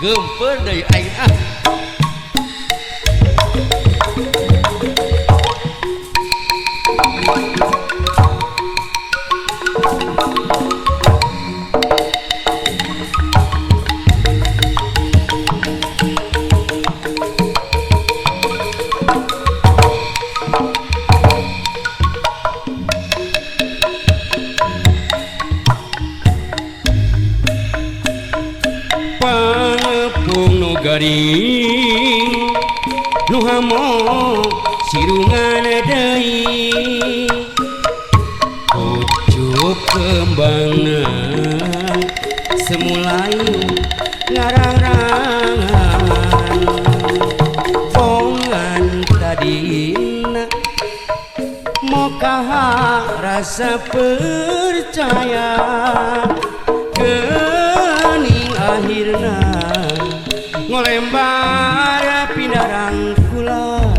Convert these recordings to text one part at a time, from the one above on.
Gempeur deui aing ah. Pangepung nu garing nu hamo sirungan deui pucuk kembangna semulai ngarang-rangan pongan tadina mokaha rasa percaya kening akhirna ngolembar pindarang kulan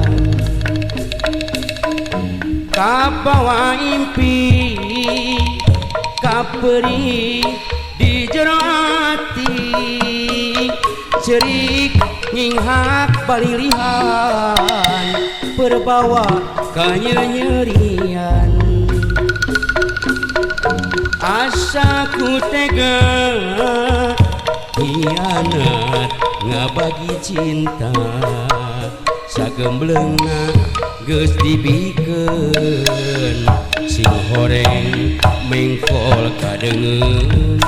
kabawa impi kaperi di jero ati cerik nginghak balilihan perbawa kanyerian asaku tega hianat ngabagi cinta sagemblengna geus dibikeun sing horeng mengkol kadengeun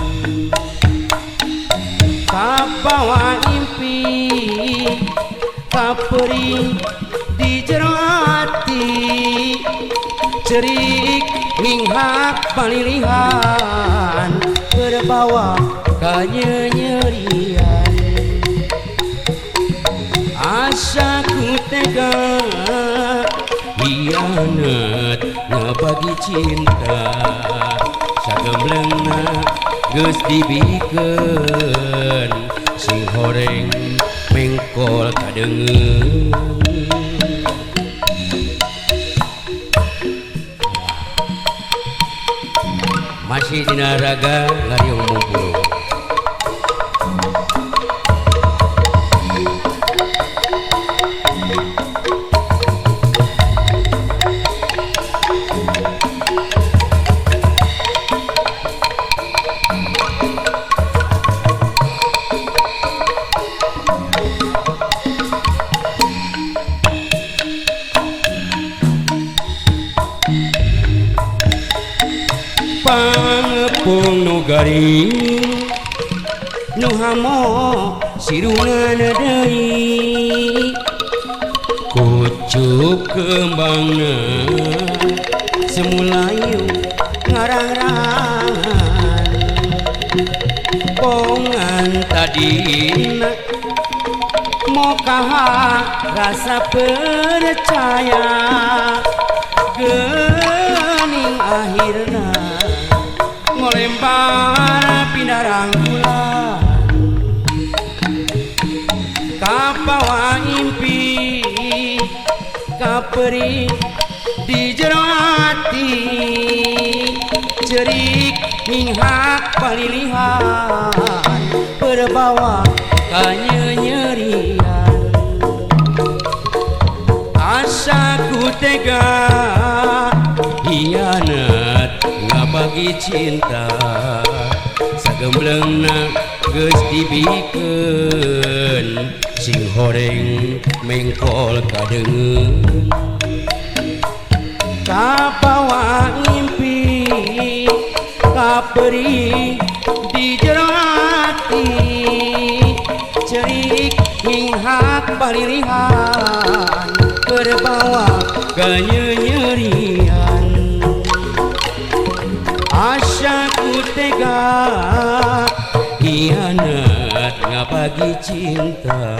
kabawa impi kaperi di jero ati cerik minghak balilihan berbawa kanyerian asaku tega hianat ngabagi cinta sagemblengna geus dibikeun sing horeng mengkol kadengeun masih dina raga ngariung mumpul pangepung nu garing nu hamo sirungan deui kucuk kembangna semulayu ngarang-rangan pongan tadina mokaha rasa percaya gening akhirna ngolembar pindarang bulan kabawa impi kaperi di jero ati cerik minghak balilihan berbawa kanyerian asaku tega hianat ngabagi cinta sagemblengna geus dibikeun sing horeng mengkol kadengeun kabawa impi kaperi di jero ati cerik minghak balilihan berbawa kanyerian asaku tega hianat ngabagi cinta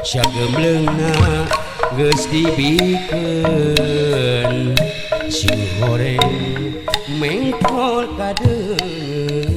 sagemblengna geus dibikeun sing horeng mengkol kadengeun